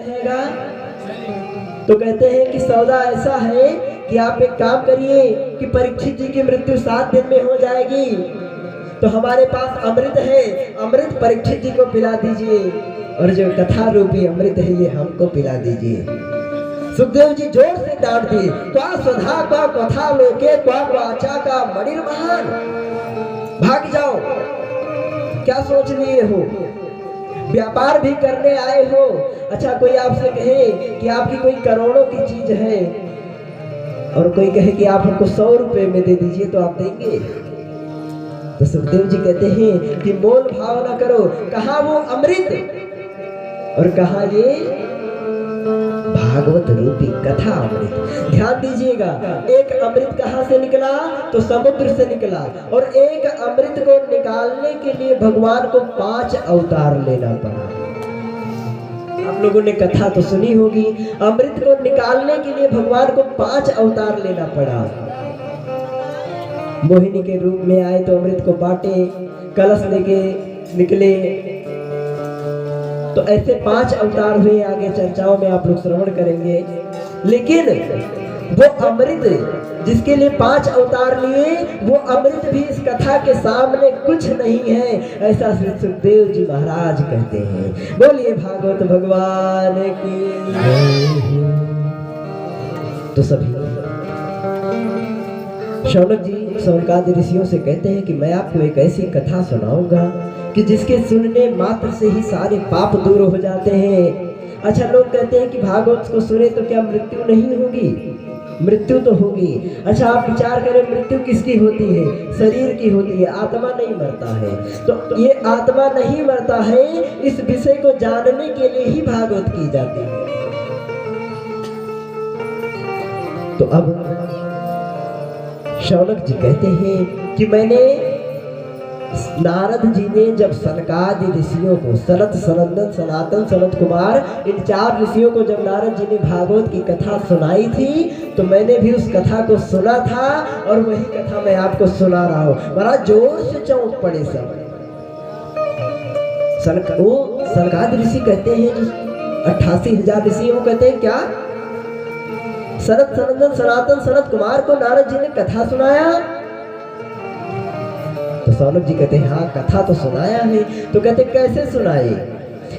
रहेगा? तो कहते हैं कि सौदा ऐसा है कि आप एक काम करिए कि परीक्षित जी की मृत्यु 7 दिन में हो जाएगी, तो हमारे पास अमृत है, अमृत परीक्षित जी को पिला दीजिए, और जो कथा रूपी अमृत है ये हमको पिला दीजिए। सुखदेव जी जोर से डांट दिए, क्वा स्वधा क्वा कथा लोके क्वा वाचा का मणिर्महान, भाग जाओ, क्या सोच लिए हो? व्यापार भी करने आए हो? अच्छा कोई आपसे कहे कि आपकी कोई करोड़ों की चीज है और कोई कहे कि आप हमको 100 रुपए में दे दीजिए, तो आप देंगे? तो सुखदेव जी कहते हैं कि मोल भाव ना करो, कहा वो अमृत और कहा ये भागवत रूपी कथा अमृत। ध्यान दीजिएगा, एक अमृत कहां से निकला? तो समुद्र से निकला, और एक अमृत को निकालने के लिए भगवान को 5 अवतार लेना पड़ा। आप लोगों ने कथा तो सुनी होगी, अमृत को निकालने के लिए भगवान को 5 अवतार लेना पड़ा। मोहिनी के रूप में आए तो अमृत को बांटे, कलश लेके निकले, तो ऐसे 5 अवतार हुए। आगे चर्चाओं में आप लोग श्रवण करेंगे। लेकिन वो अमृत जिसके लिए 5 अवतार लिए, वो अमृत भी इस कथा के सामने कुछ नहीं है, ऐसा श्री सुखदेव जी महाराज कहते हैं। बोलिए भागवत भगवान की। तो सभी शौनक जी शौनकादि ऋषियों से कहते हैं कि मैं आपको एक ऐसी कथा सुनाऊंगा कि जिसके सुनने मात्र से ही सारे पाप दूर हो जाते हैं। अच्छा लोग कहते हैं कि भागवत को सुने तो क्या मृत्यु नहीं होगी? मृत्यु तो होगी। अच्छा आप विचार करें, मृत्यु किसकी होती है? शरीर की होती है, आत्मा नहीं मरता है। तो ये आत्मा नहीं मरता है, इस विषय को जानने के लिए ही भागवत की जाती है। तो अब शौनक जी कहते हैं कि मैंने नारद जी ने जब सनकादि ऋषियों को, सनत सनंदन सनातन सनत कुमार, इन 4 ऋषियों को जब नारद जी ने भागवत की कथा सुनाई थी, तो मैंने भी उस कथा को सुना था और वही कथा मैं आपको सुना रहा हूँ। बड़ा जोर से चौंक पड़े सब। वो सनकादि ऋषि कहते हैं जो 88,000 ऋषियों कहते हैं क्या? सनत सनंदन सनातन सनत कुमार को नारद जी ने कथा सुनाया? तो शौनक जी कहते हैं हाँ कथा तो सुनाया है। तो कहते कैसे सुनाए?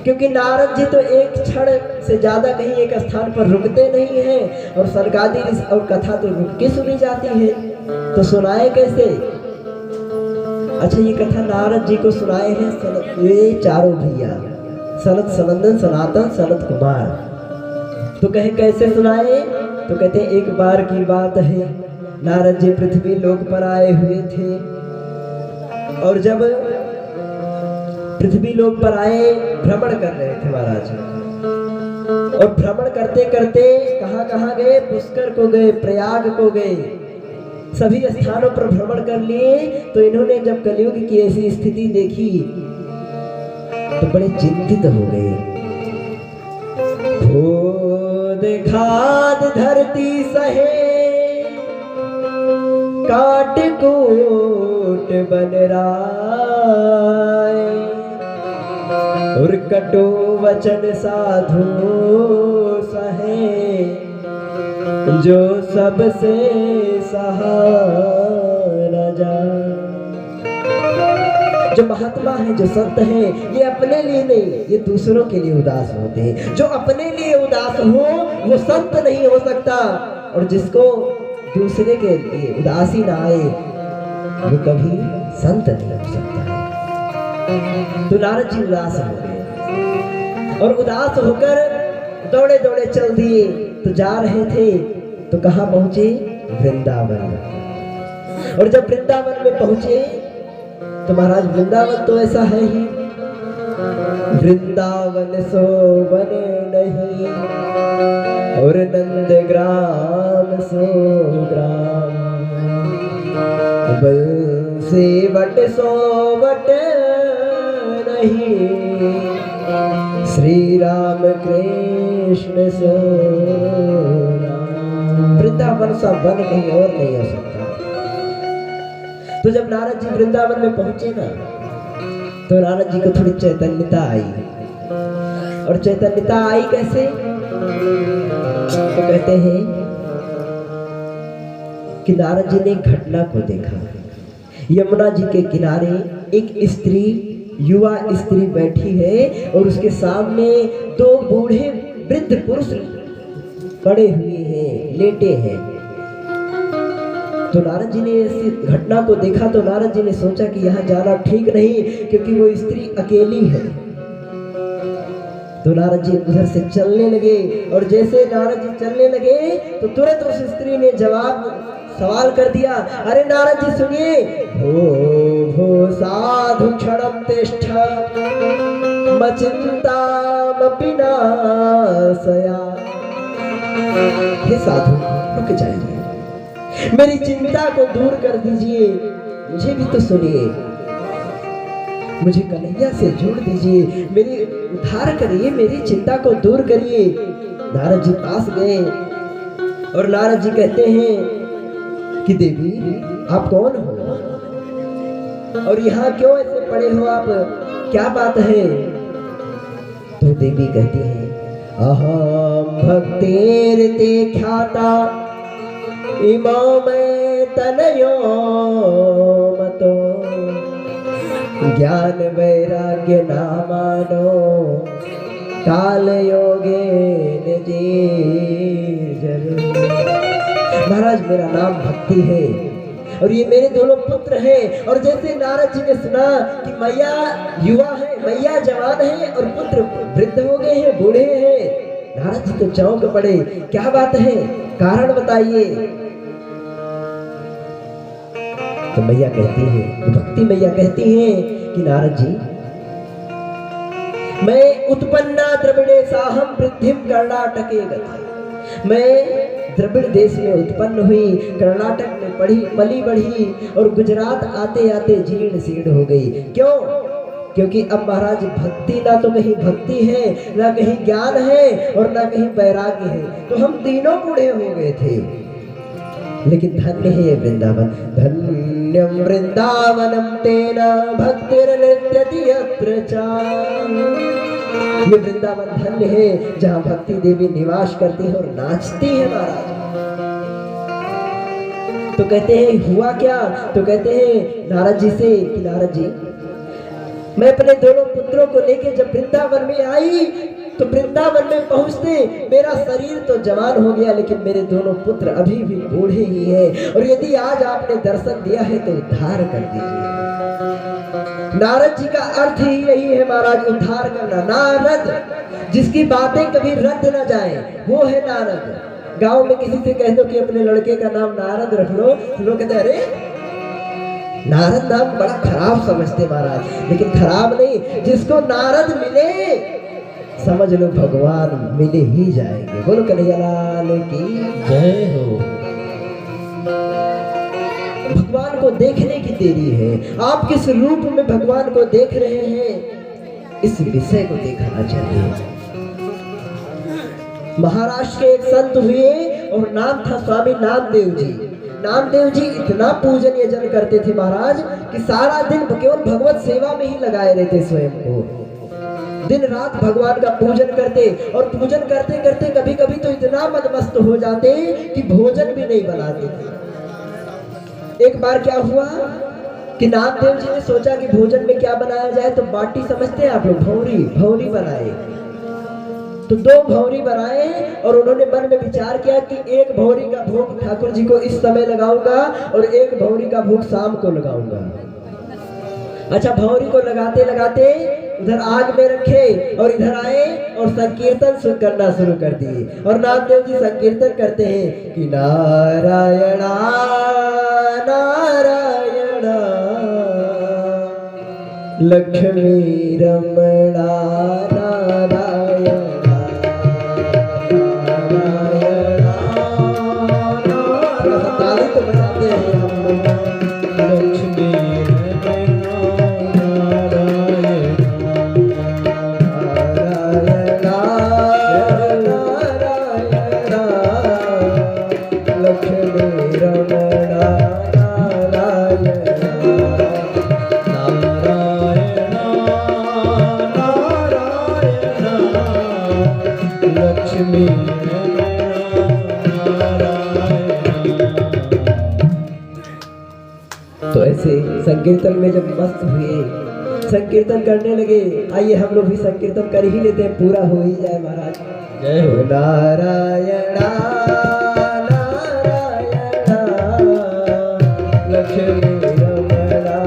क्योंकि नारद जी तो एक क्षण से ज्यादा कहीं एक स्थान पर रुकते नहीं हैं, और सनकादि और कथा तो रुक के सुनी जाती है, तो सुनाए कैसे? अच्छा ये कथा नारद जी को सुनाए हैं ये चारों भैया, सनत सनंदन सनातन सनत कुमार। तो कहे कैसे सुनाए? तो कहते एक बार की बात है, नारद जी पृथ्वी लोक पर आए हुए थे, और जब पृथ्वी लोक पर आए भ्रमण कर रहे थे महाराज, और भ्रमण करते करते कहाँ गए? पुष्कर को गए, प्रयाग को गए, सभी स्थानों पर भ्रमण कर लिए। तो इन्होंने जब कलयुग की ऐसी स्थिति देखी तो बड़े चिंतित हो गए। खोद खाद धरती सहे, काट कूट बन राय, और कटु वचन साधु सहे, जो सबसे सहा न जाए। जो महात्मा है, जो संत है, ये अपने लिए नहीं, ये दूसरों के लिए उदास होते हैं। जो अपने लिए उदास हो वो संत नहीं हो सकता, और जिसको दूसरे के लिए उदासी ना आए वो कभी संत नहीं हो सकता। तो नारद जी उदास हो गए, और उदास होकर दौड़े दौड़े चल दिए। तो जा रहे थे तो कहाँ पहुंचे? वृंदावन। और जब वृंदावन में पहुंचे तो महाराज वृंदावन तो ऐसा है ही, वृंदावन सो वन नहीं, और नंद ग्राम सो ग्राम, बंसी वट सो वट नहीं, श्री राम कृष्ण सो राम। वृंदावन सा वन कहीं और नहीं हो सकता। तो जब नारद जी वृंदावन में पहुंचे ना, तो नारद जी को थोड़ी चैतन्यता आई। और चैतन्यता आई कैसे? तो कहते हैं कि नारद जी ने एक घटना को देखा। यमुना जी के किनारे एक स्त्री, युवा स्त्री बैठी है और उसके सामने दो बूढ़े वृद्ध पुरुष पड़े हुए हैं, लेटे हैं। तो नारद जी ने इस घटना को देखा तो नारद जी ने सोचा कि यहाँ जाना ठीक नहीं, क्योंकि वो स्त्री अकेली है। तो नारद जी उधर से चलने लगे और जैसे नारद जी चलने लगे तो तुरंत उस स्त्री ने सवाल कर दिया, अरे नारद जी सुनिए, भो साधु क्षणम तिष्ठ मचिंतामपि नाशया। हे साधु रुक जाइए, मेरी चिंता को दूर कर दीजिए, मुझे भी तो सुनिए, मुझे कन्हैया से जोड़ दीजिए, मेरी उद्धार करिए, मेरी चिंता को दूर करिए। नारद जी पास गए और नारद जी कहते हैं कि देवी आप कौन हो और यहाँ क्यों ऐसे पड़े हो, आप क्या बात है? तो देवी कहती है, अहम भक्तेर्ते ख्याता इमो में तनयो मतो ज्ञान वैराग्य नामानो काल योगे महाराज मेरा नाम भक्ति है और ये मेरे दोनों पुत्र हैं। और जैसे नारद जी ने सुना कि मैया युवा है, मैया जवान है और पुत्र वृद्ध हो गए हैं, बूढ़े हैं, नारद जी तो चौंक पड़े, क्या बात है, कारण बताइए। तो मैया कहती है, भक्ति मैया कहती है कि नारद जी, मैं उत्पन्ना द्रविड़े साहम वृद्धिम कर्नाटके गता। मैं द्रविड़ देश में उत्पन्न हुई, कर्नाटक में पली बढ़ी और गुजरात आते आते जीर्ण शीर्ण हो गई। क्यों? क्योंकि अब महाराज भक्ति ना तो कहीं भक्ति है, ना कहीं ज्ञान है और ना कहीं वैराग्य है, तो हम तीनों बूढ़े हो गए थे। लेकिन धन्य है ये वृंदावन, धन्यम वृंदावनम तेना भक्तिर्नित्यति यत्र चा। ये वृंदावन धन्य है जहाँ भक्ति देवी निवास करती है और नाचती है महाराज। तो कहते हैं हुआ क्या? तो कहते हैं नारद जी से कि नारद जी, मैं अपने दोनों पुत्रों को लेके जब वृंदावन में आई तो वृंदावन में पहुंचते मेरा शरीर तो जवान हो गया, लेकिन मेरे दोनों पुत्र अभी भी बूढ़े ही हैं। और यदि आज आपने दर्शन दिया है तो उद्धार कर दीजिए। नारद जी का अर्थ ही यही है महाराज, उद्धार करना। नारद जिसकी बातें कभी रद्द न जाए वो है नारद। गांव में किसी से कह दो कि अपने लड़के का नाम नारद रख लो, तो लोग कहते अरे नारद नाम बड़ा खराब समझते महाराज, लेकिन खराब नहीं, जिसको नारद मिले समझ लो भगवान मिले ही जाएंगे। बोलो कन्हैया लाल की जय हो। भगवान को देखने की देरी है, आप किस रूप में भगवान को देख रहे हैं इस विषय को देखना चाहिए। महाराष्ट्र के एक संत हुए और नाम था स्वामी नामदेव जी। नामदेव जी इतना पूजनीय जन करते थे महाराज कि सारा दिन केवल भगवत सेवा में ही लगाए रहते, स्वयं को दिन रात भगवान का पूजन करते और पूजन करते करते कभी कभी तो इतना मदमस्त हो जाते कि भोजन भी नहीं बनाते थे। एक बार क्या हुआ कि नामदेव जी ने सोचा कि भोजन में क्या बनाया जाए, तो बाटी समझते हैं आप लोग, भौरी बनाए। तो 2 भौरी बनाए और उन्होंने मन में विचार किया कि एक भौरी का भोग ठाकुर जी को इस समय लगाऊंगा और एक भौरी का भोग शाम को लगाऊंगा। अच्छा, भौरी को लगाते लगाते उधर आग में रखे और इधर आए और संकीर्तन करना शुरू कर दिए। और नामदेव जी संकीर्तन करते हैं कि नारायणा नारायणा लक्ष्मी रमणा नारायण ताली तो बजाते हैं हम। लक्ष्मी लक्ष्मी तो ऐसे संकीर्तन में जब मस्त हुए, संकीर्तन करने लगे, आइए हम लोग भी संकीर्तन कर ही लेते हैं, पूरा हो ही जाए महाराज। जय हो। नारायणा नारायणा लक्ष्मी रमणा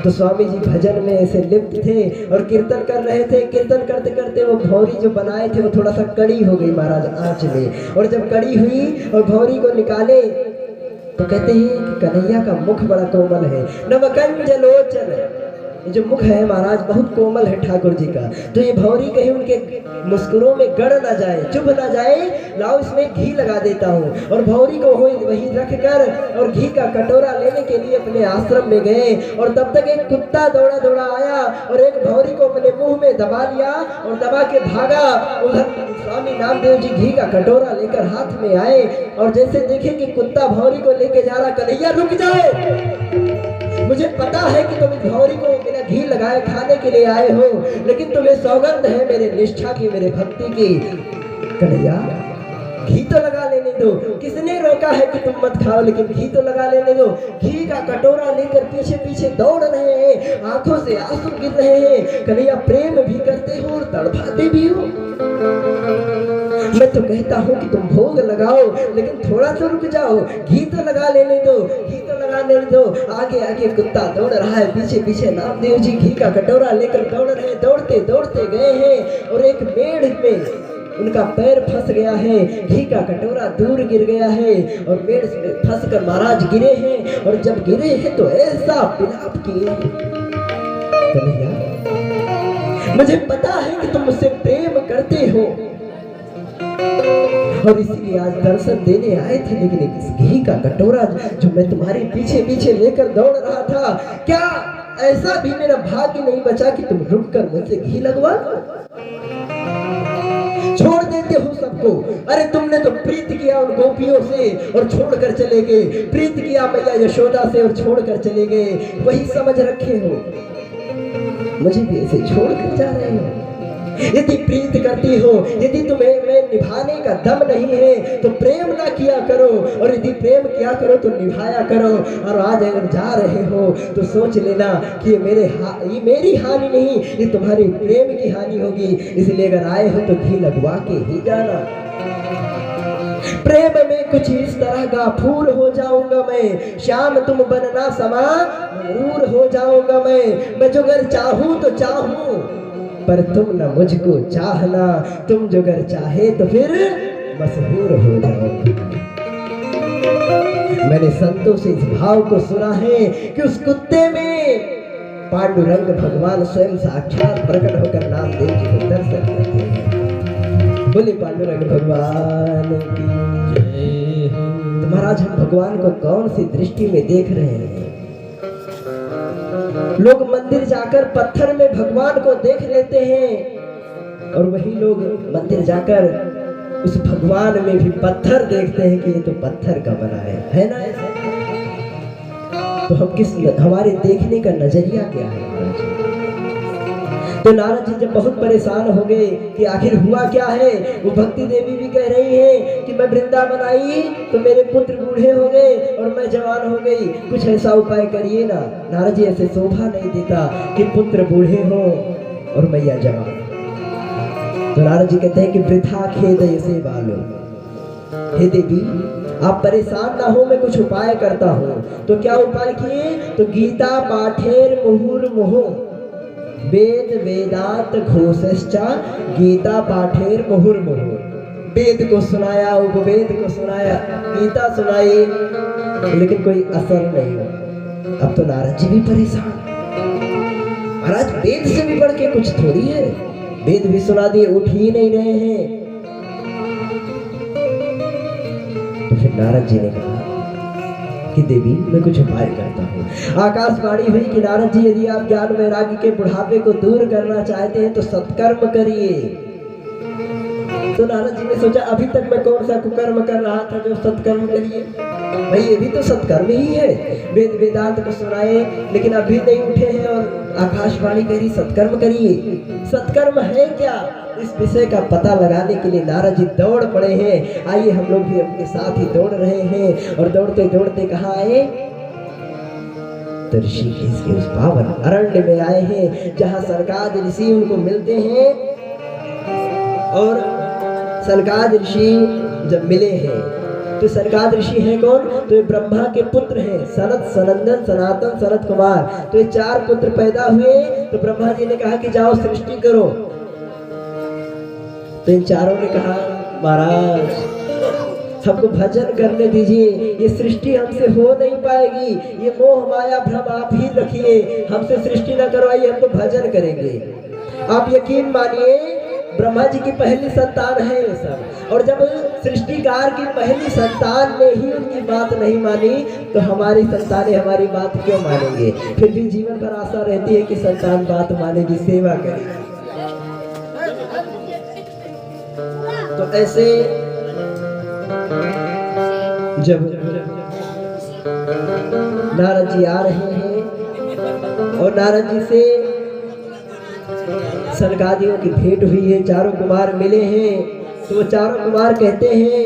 तो स्वामी जी भजन में ऐसे लिप्त थे और कीर्तन कर रहे थे। कीर्तन करते करते वो भौरी जो बनाए थे वो थोड़ा सा कड़ी हो गई महाराज आंच में, और जब कड़ी हुई और भौरी को निकाले तो कहते हैं कि कन्हैया का मुख बड़ा कोमल है, नवकंज लोचन, ये जो मुख है महाराज बहुत कोमल है ठाकुर जी का। तो ये भौरी कहीं उनके मुस्कुरों में गड़ ना जाए, चुभ ना जाए, लाओ इसमें घी लगा देता हूँ। और भौरी को वहीं रख कर और घी का कटोरा लेने के लिए अपने आश्रम में गए, और तब तक एक कुत्ता दौड़ा दौड़ा आया और एक भौरी को अपने मुंह में दबा लिया और दबा के भागा। उधर स्वामी नामदेव जी घी का कटोरा लेकर हाथ में आए और जैसे देखे कि कुत्ता भौरी को लेके जा रहा, कन्हैया रुक जाओ, मुझे पता है कि तुम इस भौरी को बिना घी लगाए खाने के लिए आए हो, लेकिन तुम्हें सौगंध है मेरे निष्ठा की, मेरे भक्ति की। कन्हैया घी तो लगा लेने दो, किसने रोका है कि तुम मत खाओ, लेकिन घी तो लगा लेने दो। घी का कटोरा लेकर पीछे पीछे दौड़ रहे हैं, आंखों से आंसू गिर रहे हैं। कन्हैया प्रेम भी करते हो और तड़पाते भी हो। मैं तो कहता हूँ कि तुम भोग लगाओ, लेकिन थोड़ा तो रुक जाओ, घी तो लगा लेने दो, घी तो लगा लेने दो। आगे आगे कुत्ता दौड़ रहा है, पीछे पीछे नामदेव जी घी का कटोरा लेकर दौड़ रहे हैं। दौड़ते दौड़ते गए हैं और एक पेड़ में उनका पैर फंस गया है, घी का कटोरा दूर गिर गया है और पेड़ में फंस कर महाराज गिरे हैं। और जब गिरे हैं तो ऐसा विलाप किए, कन्हैया मुझे पता है कि तुम मुझसे प्रेम करते हो और इसीलिए आज दर्शन देने आए थे, लेकिन इस घी का कटोरा जो मैं तुम्हारे पीछे पीछे लेकर दौड़ रहा था, क्या ऐसा भी मेरा भाग्य नहीं बचा कि तुम रुककर मुझसे घी लगवा छोड़ देते हो सबको? अरे तुमने तो प्रीत किया उन गोपियों से और छोड़कर चले गए, प्रीत किया मैया यशोदा से और छोड़कर चले गए, वही समझ रखे हो, मुझे भी ऐसे छोड़कर जा रहे हो। यदि प्रीत करती हो, यदि तुम्हें में निभाने का दम नहीं है तो प्रेम ना किया करो, और यदि प्रेम किया करो तो निभाया करो। और आज अगर जा रहे हो तो सोच लेना कि ये मेरी हानि नहीं, ये तुम्हारे प्रेम की हानि होगी। इसलिए अगर आए हो तो घी लगवा के ही जाना। प्रेम में कुछ इस तरह का फूल हो जाऊंगा मैं, शाम तुम बनना समा मरूर हो जाऊंगा मैं जो अगर चाहूं तो चाहूं, पर तुम न मुझको चाहना, तुम जो अगर चाहे तो फिर मशहूर हो जाओ। मैंने संतों से इस भाव को सुना है कि उस कुत्ते में पांडुरंग भगवान स्वयं साक्षात प्रकट होकर नामदेव जी को दर्शन करते हैं। बोले पांडुरंग भगवान की जय। तो महाराज हम भगवान को कौन सी दृष्टि में देख रहे हैं? लोग मंदिर जाकर पत्थर में भगवान को देख लेते हैं और वही लोग मंदिर जाकर उस भगवान में भी पत्थर देखते हैं कि ये तो पत्थर का बना है ना ऐसा? तो हम हमारे देखने का नजरिया क्या है महाराज? तो नारद जी जब बहुत परेशान हो गए कि आखिर हुआ क्या है, वो भक्ति देवी भी कह रही है कि मैं वृंदावन आई तो मेरे पुत्र बूढ़े हो गए और मैं जवान हो गई, कुछ ऐसा उपाय करिए ना। नारद जी ऐसे शोभा नहीं देता कि पुत्र बूढ़े हो और मैया जवान। तो नारद जी कहते हैं कि वृथा खेद ऐसे बालो, हे देवी आप परेशान ना हो, मैं कुछ उपाय करता हूँ। तो क्या उपाय किए? तो गीता पाठेर मुहुर्मुहु वेद वेदांत घोषश्चा, गीता पाठेर मुहुर्मुहु, वेद को सुनाया, उपवेद को सुनाया, गीता सुनाई, लेकिन कोई असर नहीं। अब तो नारद जी भी परेशान। महाराज वेद से भी बढ़ के कुछ थोड़ी है, वेद भी सुना दिए, उठ ही नहीं रहे हैं। तो फिर नारद जी ने कहा कि देवी मैं कुछ उपाय करता हूँ। आकाशवाणी हुई कि नारद जी यदि आप ज्ञान वैराग्य के बुढ़ापे को दूर करना चाहते हैं तो सत्कर्म करिए। तो नारद जी ने सोचा अभी तक मैं कौन सा कुकर्म कर रहा था जो सत्कर्म करिए, भाई ये भी तो सत्कर्म ही है। वेद वेदांत को सुनाए लेकिन अभी नहीं उठे हैं और आकाशवाणी करी सत्कर्म करिए। सत्कर्म है क्या, इस विषय का पता लगाने के लिए नारद जी दौड़ पड़े हैं। आइए हम लोग भी उनके साथ ही दौड़ रहे हैं और दौड़ते दौड़ते कहाँ आए? तो ऋषिकेश के उस पावन अरण्य में आए हैं जहाँ सनकाद ऋषि उनको मिलते हैं। और सनकाद ऋषि जब मिले हैं तो सनकाद ऋषि हैं कौन? तो ये ब्रह्मा के पुत्र हैं, सनत, सनंदन, सनातन, सनत कुमार। तो ये 4 पुत्र पैदा हुए। तो ब्रह्मा जी ने कहा कि जाओ सृष्टि करो। तो इन चारों ने कहा महाराज हमको भजन करने दीजिए, ये सृष्टि हमसे हो नहीं पाएगी, ये मोह माया भ्रम आप ही रखिए, हमसे सृष्टि न करवाइए, हम तो भजन करेंगे। आप यकीन मानिए ब्रह्मा जी की पहली संतान है ये सब, और जब सृष्टिकार की पहली संतान ने ही उनकी बात नहीं मानी तो हमारी संतानें हमारी बात क्यों मानेंगे? फिर भी जीवन भर आशा रहती है कि संतान बात मानेगी, सेवा करेगी। तो ऐसे जब नारद जी आ रहे हैं और नारद जी से सनकादियों की भेंट हुई है, चारों कुमार मिले हैं, तो वो चारों कुमार कहते हैं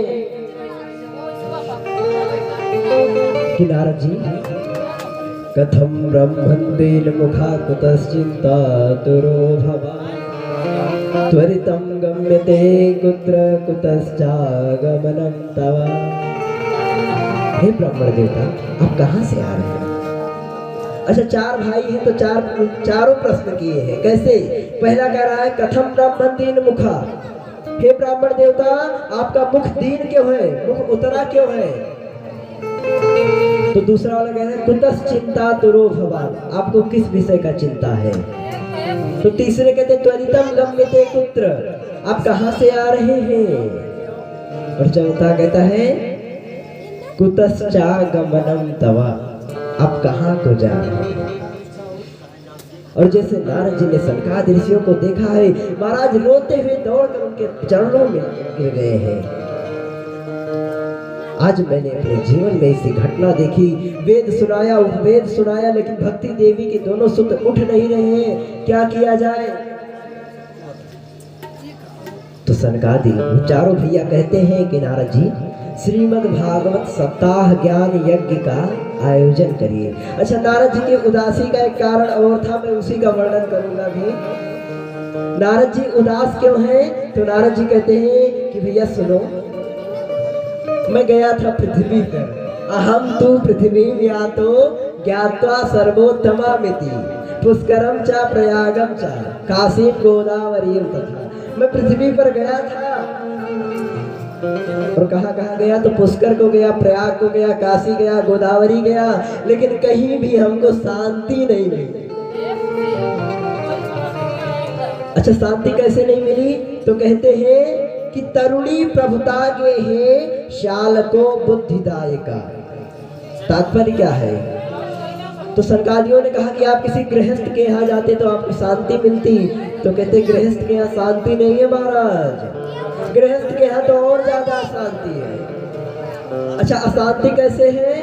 कि नारद जी कथम ब्रह्मन्तेन मुखा कुतश्चिंता तुरो भवा त्वरितं गम्यते कुत्र कुतश्चागमनं तव। हे ब्राह्मण देवता आप कहाँ से आ रहे हैं? अच्छा 4 भाई हैं तो चारों प्रश्न किए हैं। कैसे? पहला कह रहा है कथम ब्रह्मन्तेन मुखा, हे ब्राह्मण देवता आपका मुख दीन क्यों है, मुख उतरा क्यों है? तो दूसरा वाला कह रहा है कुतश्चिंता तुरो भवान, आपको किस विषय का चिंता है? तो तीसरे कहते त्वरितम गम्यते कुत्र, आप कहाँ से आ रहे हैं? और चौथा कहता है कुतश्चागमनं तव, आप कहाँ को जा रहे हैं? और जैसे नारद जी ने सनकाद ऋषियों को देखा है, महाराज रोते हुए दौड़कर उनके चरणों में गिर गए हैं। आज मैंने अपने जीवन में ऐसी घटना देखी, वेद सुनाया, उपवेद सुनाया, लेकिन भक्ति देवी के दोनों सूत्र उठ नहीं रहे हैं, क्या किया जाए? तो सनकादि चारों भैया कहते हैं कि नारद जी श्रीमद् भागवत सप्ताह ज्ञान यज्ञ का आयोजन करिए। अच्छा नारद जी के उदासी का एक कारण और था, मैं उसी का वर्णन करूंगा भी। नारद जी उदास क्यों हैं? तो नारद जी कहते हैं कि भैया सुनो, मैं गया था पृथ्वी पर, अहम तु पृथ्वी यातो ज्ञात्वा सर्वोत्तमा मिति। पुष्करम चा प्रयागम चा काशी गोदावरी तथा। मैं पृथ्वी पर गया था और कहाँ कहाँ गया, तो पुष्कर को गया, प्रयाग को गया, काशी गया, गोदावरी गया, लेकिन कहीं भी हमको शांति नहीं मिली। अच्छा, शांति कैसे नहीं मिली? तो कहते हैं कि तरुणी प्रभुता के है शाल को बुद्धिदायका। तात्पर्य क्या है? तो सरकारियों ने कहा कि आप किसी गृहस्थ के यहाँ जाते तो आपको शांति मिलती, तो कहते गृहस्थ के यहाँ शांति नहीं है महाराज, गृहस्थ के यहाँ तो और ज्यादा अशांति है। अच्छा, अशांति कैसे है?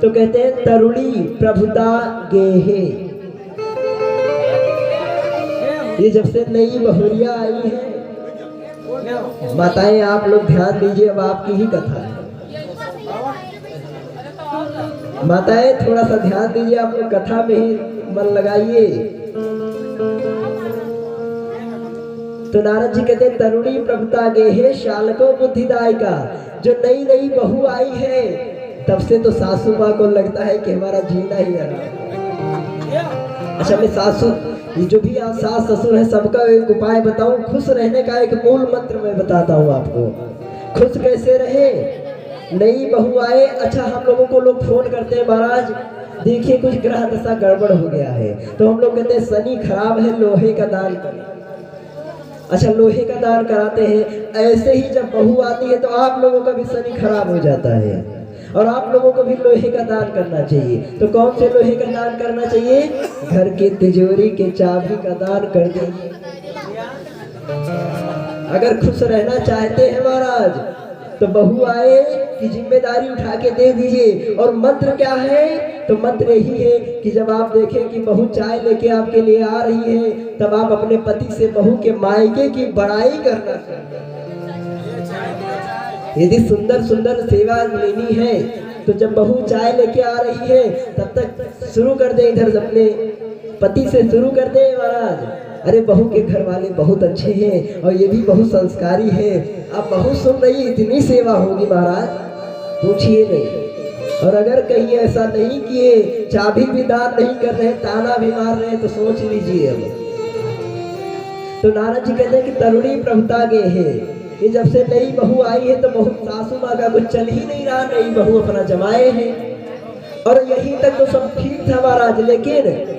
तो कहते हैं तरुणी प्रभुता गेहे। ये जब से नई बहुरिया आई है, माताएं आप लोग ध्यान दीजिए, अब आपकी ही कथा है। माताएं थोड़ा सा ध्यान दीजिए, आप लोग कथा में ही मन लगाइए। तो नारद जी कहते हैं तरुणी प्रभुता गेहे शालको बुद्धिदायका। जो नई नई बहू आई है तब से तो सासू माँ को लगता है कि हमारा जीना ही है। अच्छा, मैं सासू, जो भी आप सास ससुर है, सबका एक उपाय बताऊं, खुश रहने का एक मूल मंत्र मैं बताता हूँ आपको। खुश कैसे रहे? नई बहू आए, अच्छा हम लोगों को लोग फोन करते हैं, महाराज देखिए कुछ ग्रह दशा गड़बड़ हो गया है, तो हम लोग कहते हैं शनि खराब है, लोहे का दान करें। अच्छा, लोहे का दान कराते हैं। ऐसे ही जब बहू आती है तो आप लोगों का भी शनि खराब हो जाता है और आप लोगों को भी लोहे का दान करना चाहिए। तो कौन से लोहे का दान करना चाहिए? घर के तिजोरी के चाबी का दान कर दीजिए। अगर खुश रहना चाहते हैं महाराज तो बहू आए की जिम्मेदारी उठा के दे दीजिए। और मंत्र क्या है? तो मंत्र यही है कि जब आप देखें कि बहू चाय लेके आपके लिए आ रही है, तब आप अपने पति से बहू के मायके की बड़ाई करना चाहिए। यदि सुंदर सुंदर सेवा लेनी है तो जब बहू चाय लेके आ रही है तब तक शुरू कर दे, इधर अपने पति से शुरू कर दे महाराज। अरे बहू के घर वाले बहुत अच्छे हैं और ये भी बहुत संस्कारी है, अब बहू सुन रही, इतनी सेवा होगी महाराज, पूछिए नहीं। और अगर कहीं ऐसा नहीं किए, चाबी भी दान नहीं कर रहे, ताना भी मार रहे, तो सोच लीजिए। अब तो नारद जी कहते हैं कि तरुणी प्रभुता गे है। ये जब से नई बहू आई है तो बहू सासू माँ का कुछ चल ही नहीं रहा, नई बहू अपना जमाए है। और यहीं तक तो सब ठीक था महाराज, लेकिन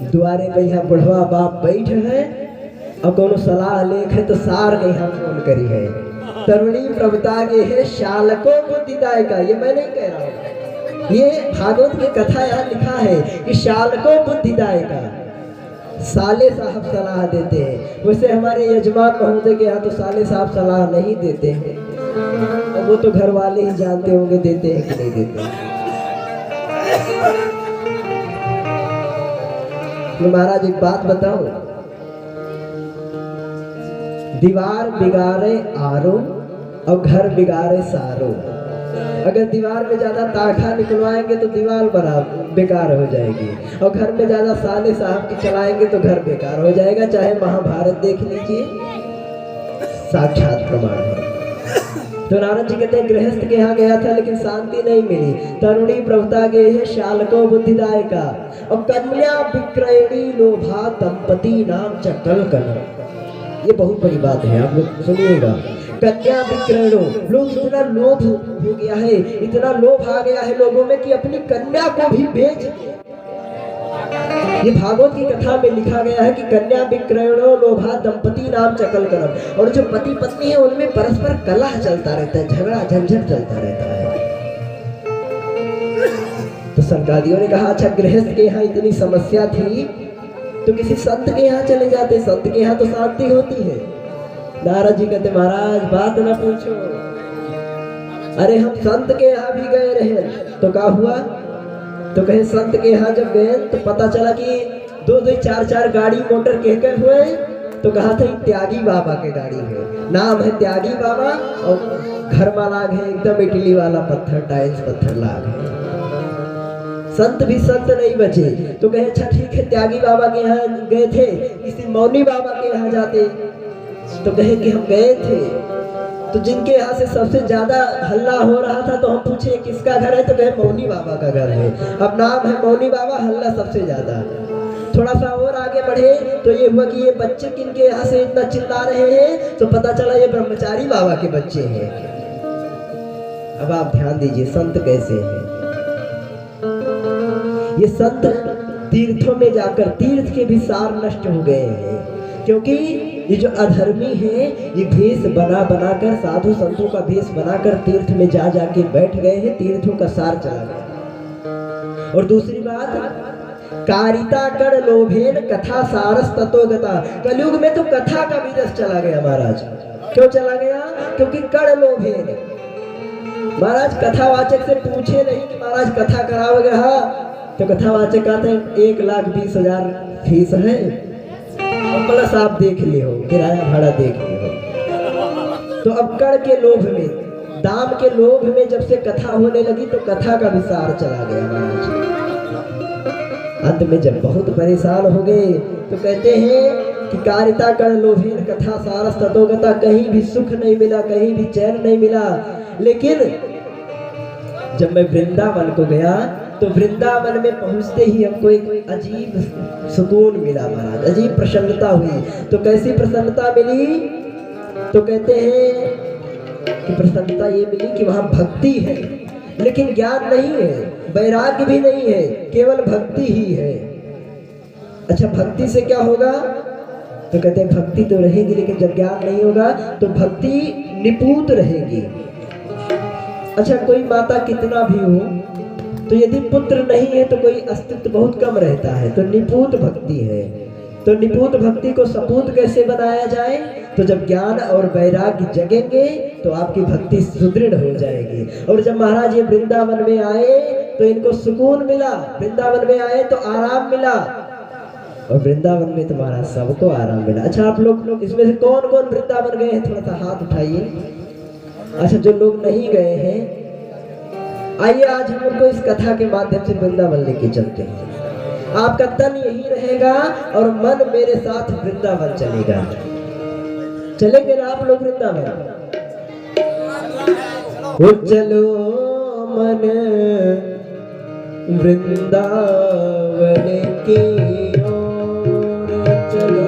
द्वारे पे यहाँ बुढ़वा बाप बैठ है और कोनो सलाह लेख है तो सार के यहाँ फोन करी है, तरुणी प्रभुता के है शालको बुद्धिदायका। ये मैं नहीं कह रहा हूँ, ये भागवत की कथा यहाँ लिखा है कि शालको बुद्धिदायका, साले साहब सलाह देते हैं। वैसे हमारे यजमान महोदय के यहाँ तो साले साहब सलाह नहीं देते हैं, और वो तो घर वाले ही जानते होंगे देते हैं कि नहीं देते हैं। तो महाराज एक बात बताओ, दीवार बिगाड़े आरो और घर बिगाड़े सारो। अगर दीवार में ज्यादा ताखा निकलवाएंगे तो दीवार बेकार हो जाएगी, और घर में ज्यादा साले साहब की चलाएंगे तो घर बेकार हो जाएगा। चाहे महाभारत देख लीजिए, साक्षात प्रमाण है। तो नारद जी कहते हैं गृहस्थ के यहाँ गया था लेकिन शांति नहीं मिली। तरुणी प्रभुता के है शालको बुद्धिदायका और कन्या विक्रयणी लोभा दंपति नाम चक्कल कन। ये बहुत बड़ी बात है, आप लोग सुनिएगा। कन्या विक्रयणो, लोग इतना लोभ हो गया है, इतना लोभ आ गया है लोगों में कि अपनी कन्या को भी बेच। ये भागवत की कथा में लिखा गया है कि कन्या विक्रयणो लोभा दंपति नाम चकल करम। और जो पति पत्नी है उनमें परस्पर कलह चलता रहता है, झगड़ा झंझट चलता रहता है। तो संकादियों ने कहा अच्छा गृहस्थ के यहाँ इतनी समस्या थी तो किसी संत के यहाँ चले जाते, संत के यहाँ तो शांति होती है। नारद जी कहते महाराज बात ना पूछो, अरे हम संत के यहाँ भी गए रहे तो क्या हुआ? तो कहे संत के यहाँ जब गए तो पता चला कि दो दो चार चार गाड़ी मोटर कह हुए। तो कहा था त्यागी बाबा के गाड़ी है, नाम है त्यागी बाबा और घर में लाग है एकदम इटली वाला पत्थर, टाइल्स पत्थर लाग है। संत भी संत नहीं बचे। तो कहे अच्छा ठीक है, त्यागी बाबा के यहाँ गए थे, किसी मौनी बाबा के यहाँ जाते। तो कहे कि हम गए थे तो जिनके यहाँ से सबसे ज्यादा हल्ला हो रहा था तो हम पूछे किसका घर है, तो कहे मौनी बाबा का घर है। अब नाम है मौनी बाबा, हल्ला सबसे ज्यादा। थोड़ा सा और आगे बढ़े तो ये हुआ कि ये बच्चे किनके यहाँ से इतना चिल्ला रहे हैं, तो पता चला ये ब्रह्मचारी बाबा के बच्चे हैं। अब आप ध्यान दीजिए संत कैसे हैं। ये संत तीर्थों में जाकर तीर्थ के भी सार नष्ट हो गए हैं, क्योंकि ये जो अधर्मी हैं ये भेष बना कर, साधु संतों का भेष बनाकर तीर्थ में जा जाके बैठ गए हैं, तीर्थों का सार चला गया। और दूसरी बात, कारिता कर लोभेन कथा सारस तत्वगता। कलयुग में तो कथा का भी रस चला गया महाराज। क्यों चला गया? क्योंकि कर लोभेन। महाराज कथावाचक से पूछे नहीं कि महाराज कथा कराओगे, तो कथावाचक कहते हैं 1,20,000 फीस है और प्लस आप देख ले हो, किराया भाड़ा देख ले हो। तो अब कड़ के लोभ में, दाम के लोभ में जब से कथा होने लगी तो कथा का विसार चला गया महाराज। अंत में जब बहुत परेशान हो गए तो कहते हैं कि कारिता कर लोभेन कथा सारस तत्वगता। कहीं भी सुख नहीं मिला, कहीं भी चैन नहीं मिला। लेकिन जब मैं वृंदावन को गया तो वृंदावन में पहुंचते ही हमको एक अजीब सुकून मिला महाराज, अजीब प्रसन्नता हुई। तो कैसी प्रसन्नता मिली? तो कहते हैं कि प्रसन्नता ये मिली कि वहां भक्ति है, लेकिन ज्ञान नहीं है, वैराग्य भी नहीं है, केवल भक्ति ही है। अच्छा, भक्ति से क्या होगा? तो कहते हैं भक्ति तो रहेगी, लेकिन जब ज्ञान नहीं होगा तो भक्ति निपूत रहेगी। अच्छा, कोई माता कितना भी हो तो यदि पुत्र नहीं है तो कोई अस्तित्व बहुत कम रहता है, तो निपूत भक्ति है। तो निपूत भक्ति को सपूत कैसे बनाया जाए? तो जब ज्ञान और वैराग्य जगेंगे तो आपकी भक्ति सुदृढ़ हो जाएगी। और जब महाराज ये वृंदावन में आए तो इनको सुकून मिला, वृंदावन में आए तो आराम मिला, और वृंदावन में तो महाराज सबको आराम मिला। अच्छा, आप लोग इसमें से कौन कौन वृंदावन गए हैं? थोड़ा सा हाथ उठाइए। अच्छा, जो लोग नहीं गए हैं, आइए आज हम उनको इस कथा के माध्यम से वृंदावन लेके चलते हैं। आपका तन यही रहेगा और मन मेरे साथ वृंदावन चलेगा। चलेंगे ना आप लोग वृंदावन? वो चलो मन वृंदावन की ओर, चलो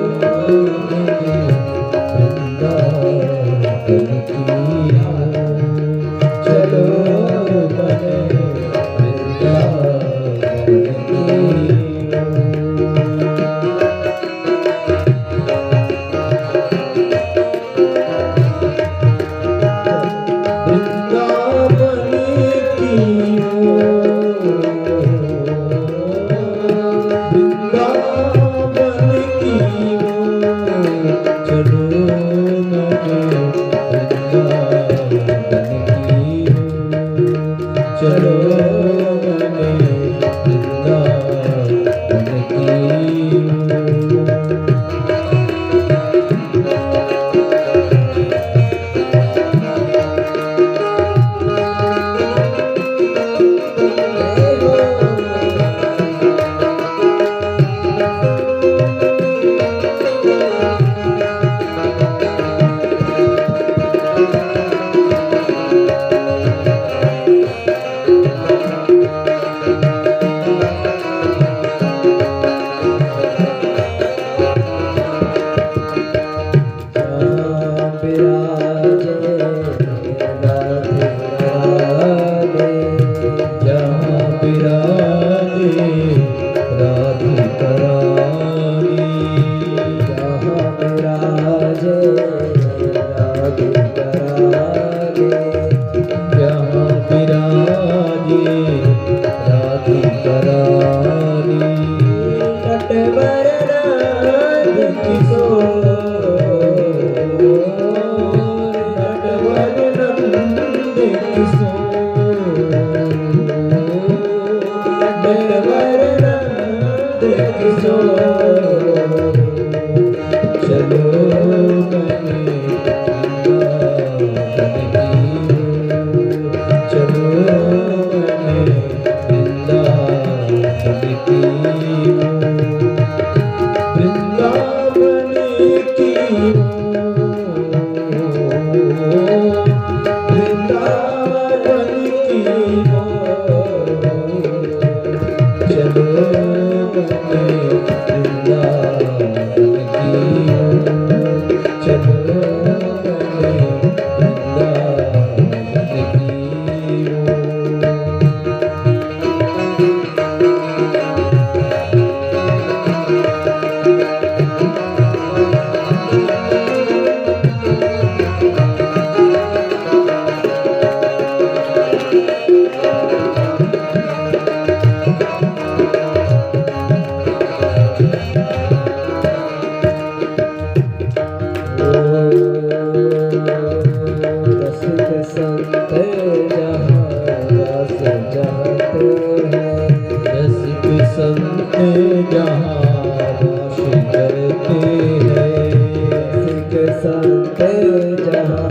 जहाँ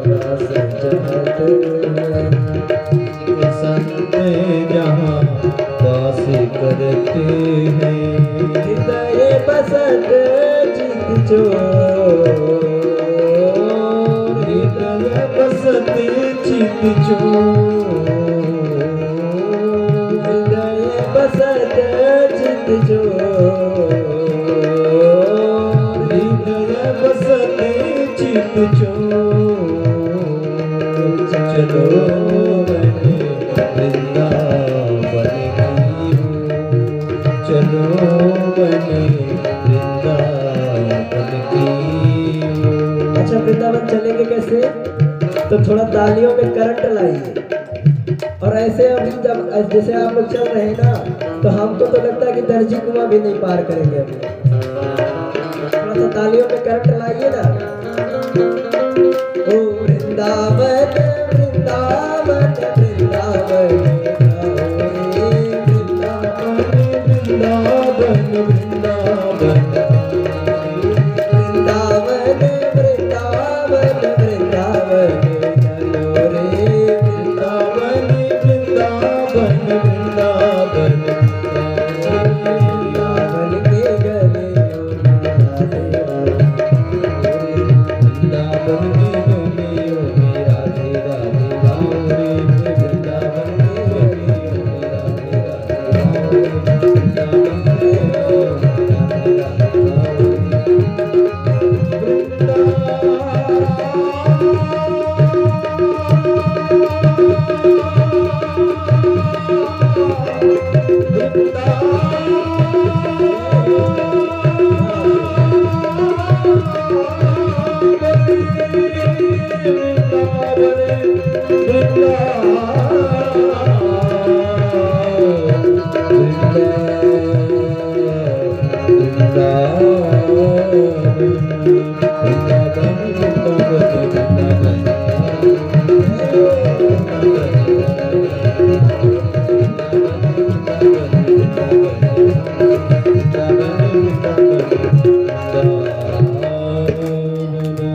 वास चाहत संत जहाँ वास करते हैं। हृदय बसत चित चोर, हृदय बसत चित चोर, हृदय बसत चित चोर, हृदय बसत चित चोर। चलो बने वृंदावन की हो, चलो बने वृंदावन की हो। अच्छा वृंदावन चलेंगे कैसे? तो थोड़ा तालियों में करंट लाइए। और ऐसे अभी जब जैसे आप लोग चल रहे हैं ना, तो हमको तो लगता है कि दर्जी कुआं भी नहीं पार करेंगे अभी। थोड़ा सा तालियों में करंट लाइए ना। ओ वृंदावन वृंदावन वृंदावन वृंदावन वृंदावन वृंदावन वृंदावन वृंदावन चलो रे वृंदावन वृंदावन वृंदावन वृंदावन के गले वृंदावन के गले ओ राधे राधे गाओ रे। वृंदावन के गले ओ राधे राधे गाओ रे। वृंदावन के गले ओ राधे राधे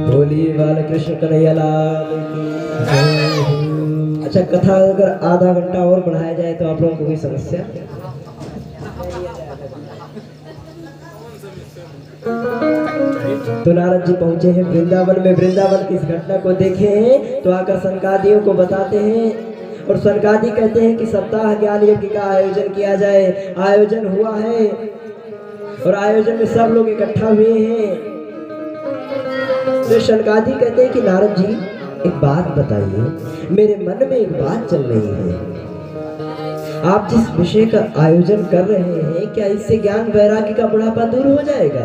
बोली बालकृष्ण कन्हैया लाल की जय। अच्छा कथा अगर आधा घंटा और बढ़ाया जाए तो आप लोगों को कोई समस्या? तो नारद जी पहुंचे हैं वृंदावन में। वृंदावन की इस घटना को देखे हैं तो आकर सनकादियों को बताते हैं। और सनकादि कहते हैं कि सप्ताह ज्ञान यज्ञ का आयोजन किया जाए। आयोजन हुआ है और आयोजन में सब लोग इकट्ठा हुए हैं। तो सनकादि कहते हैं कि नारद जी एक बात बताइए, मेरे मन में एक बात चल रही है। आप जिस विषय का आयोजन कर रहे हैं, क्या इससे ज्ञान वैराग्य का बुढ़ापा दूर हो जाएगा?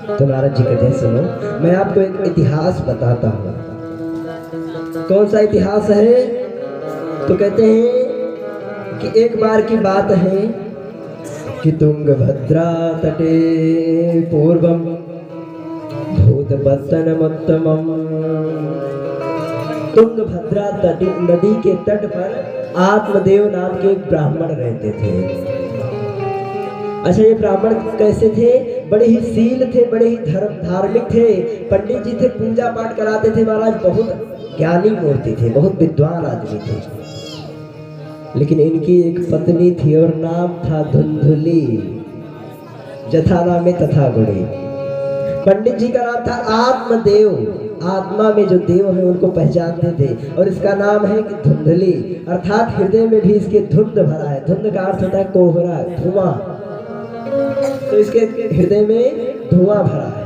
तो नारद जी कहते हैं सुनो, मैं आपको एक इतिहास बताता हूँ। कौन सा इतिहास है? तो कहते हैं कि एक बार की बात है कि तुंगभद्रा तटे पूर्वम भूतपत्तनमुत्तमम्। तुंगभद्रा नदी के तट पर आत्मदेव नाम के एक ब्राह्मण रहते थे। अच्छा ये ब्राह्मण कैसे थे? बड़े ही शील थे, बड़े ही धार्मिक थे, पंडित जी थे, पूजा पाठ कराते थे महाराज, बहुत ज्ञानी मूर्ति थे, बहुत विद्वान आदमी थे। लेकिन इनकी एक पत्नी थी और नाम था धुंधुली। जथा नामे तथा गुणे। पंडित जी का नाम था आत्मदेव। आत्मा में जो देव है उनको पहचानते थे और इसका नाम है कि धुंधली, अर्थात हृदय में भी इसके धुंध भरा है। धुंध का अर्थ होता है कोहरा, धुआं। तो इसके हृदय में धुआं भरा है।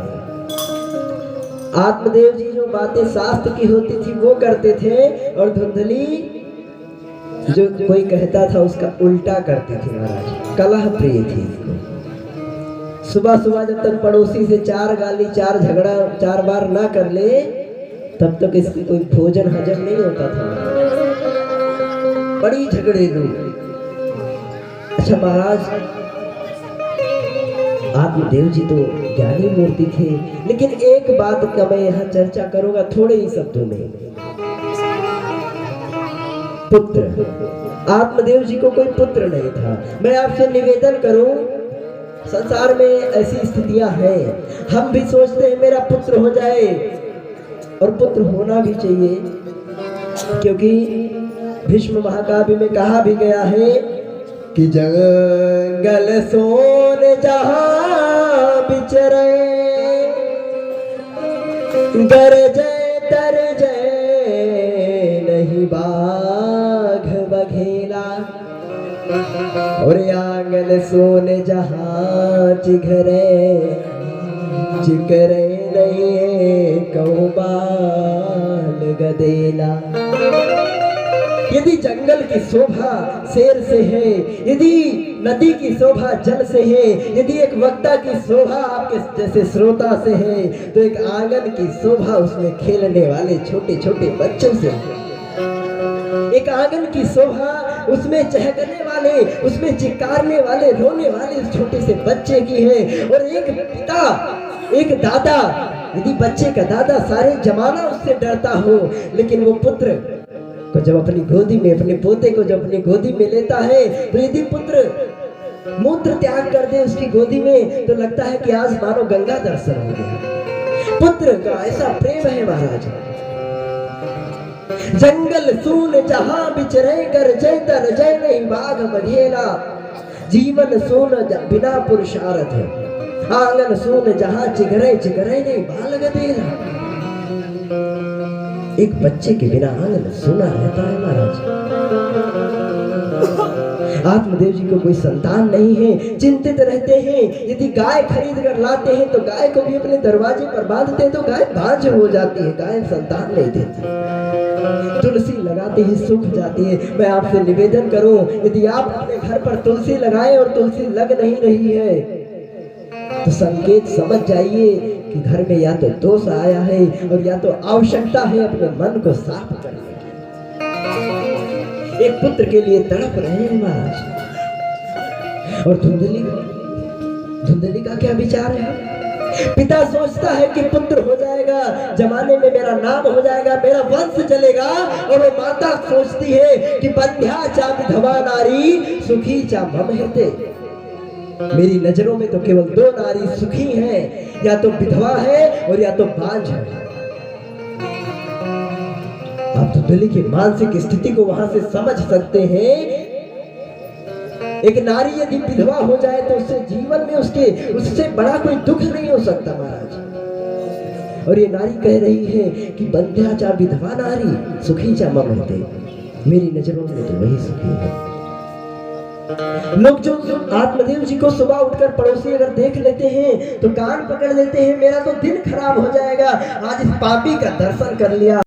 आत्मदेव जी जो बातें शास्त्र की होती थी वो करते थे और धुंधली जो कोई कहता था उसका उल्टा करती थी महाराज। कलह प्रिय थी इसको। सुबह सुबह जब तक पड़ोसी से चार गाली, चार झगड़ा 4 बार ना कर ले, तब तक इसकी कोई भोजन हजम नहीं होता था। बड़ी झगड़ेलू। अच्छा महाराज आत्मदेव जी तो ज्ञानी मूर्ति थे, लेकिन एक बात का मैं यहाँ चर्चा करूंगा थोड़े ही शब्दों में। पुत्र, आत्मदेव जी को कोई पुत्र नहीं था। मैं आपसे निवेदन करूं संसार में ऐसी स्थितियां हैं, हम भी सोचते हैं मेरा पुत्र हो जाए, और पुत्र होना भी चाहिए, क्योंकि भीष्म महाकाव्य में कहा भी गया है कि जंगल सोन जहां बिचरे, गरजे तरजे नहीं बाघ बघेला, और आंगन सोन जहां चिघरे, चिकरे नहीं कौबाल गदेला। यदि जंगल की शोभा शेर से है, यदि नदी की शोभा जल से है, यदि एक वक्ता की शोभा आपके जैसे श्रोता से है, तो एक आंगन की शोभा उसमें खेलने वाले छोटे छोटे बच्चों से है। एक आंगन की शोभा उसमें चहकने वाले, उसमें चिकारने वाले, रोने वाले छोटे से बच्चे की है। और एक पिता, एक दादा, यदि बच्चे का दादा सारे जमाना उससे डरता हो, लेकिन वो पुत्र को जब अपनी गोदी में, अपने पोते को जब अपनी गोदी में लेता है, तो यदि पुत्र मूत्र त्याग कर दे उसकी गोदी में, तो लगता है कि आज मानो गंगा दर्शन हो गया। पुत्र का ऐसा प्रेम है महाराज। जंगल सून जहां बिचरे, कर जय तर जय नहीं बाघ बघेला, जीवन सून बिना पुरुषार्थ, आंगन सून जहां चिघरे, चिघरे नहीं बाल गदेला। एक बच्चे के बिना आंगन सूना रहता है महाराज। आत्मदेव जी को कोई संतान नहीं है, चिंतित रहते हैं। यदि गाय खरीद कर लाते हैं तो गाय को भी अपने दरवाजे पर बांधते हैं, तो गाय बांझ हो जाती है, गाय संतान नहीं देती। तुलसी लगाते ही सूख जाती है। मैं आपसे निवेदन करूं, यदि आप अपने घर पर तुलसी लगाएं और तुलसी लग नहीं रही है, तो संकेत समझ जाइए कि घर में या तो दोष आया है, और या तो आवश्यकता है अपने मन को साफ करने की। एक पुत्र के लिए तड़प रहे हैं महाराज। और धुंधली का क्या विचार है? पिता सोचता है कि पुत्र हो जाएगा, जमाने में मेरा नाम हो जाएगा, मेरा वंश चलेगा। और वो माता सोचती है कि बंध्या चा विधवा नारी, सुखी चा मम हृदय। मेरी नजरों में तो केवल दो नारी सुखी हैं, या तो विधवा है और या तो बांझ है। आप तो दिल्ली की मानसिक स्थिति को वहां से समझ सकते हैं। एक नारी यदि विधवा हो जाए तो उससे जीवन में उससे बड़ा कोई दुख नहीं हो सकता महाराज। और ये नारी कह रही है कि बंध्या चा विधवा नारी, सुखी चा मम हृदय। मेरी नजरों में तो वही सुखी है। लोग जो आत्मदेव जी को सुबह उठकर पड़ोसी अगर देख लेते हैं तो कान पकड़ लेते हैं, मेरा तो दिन खराब हो जाएगा, आज इस पापी का दर्शन कर लिया।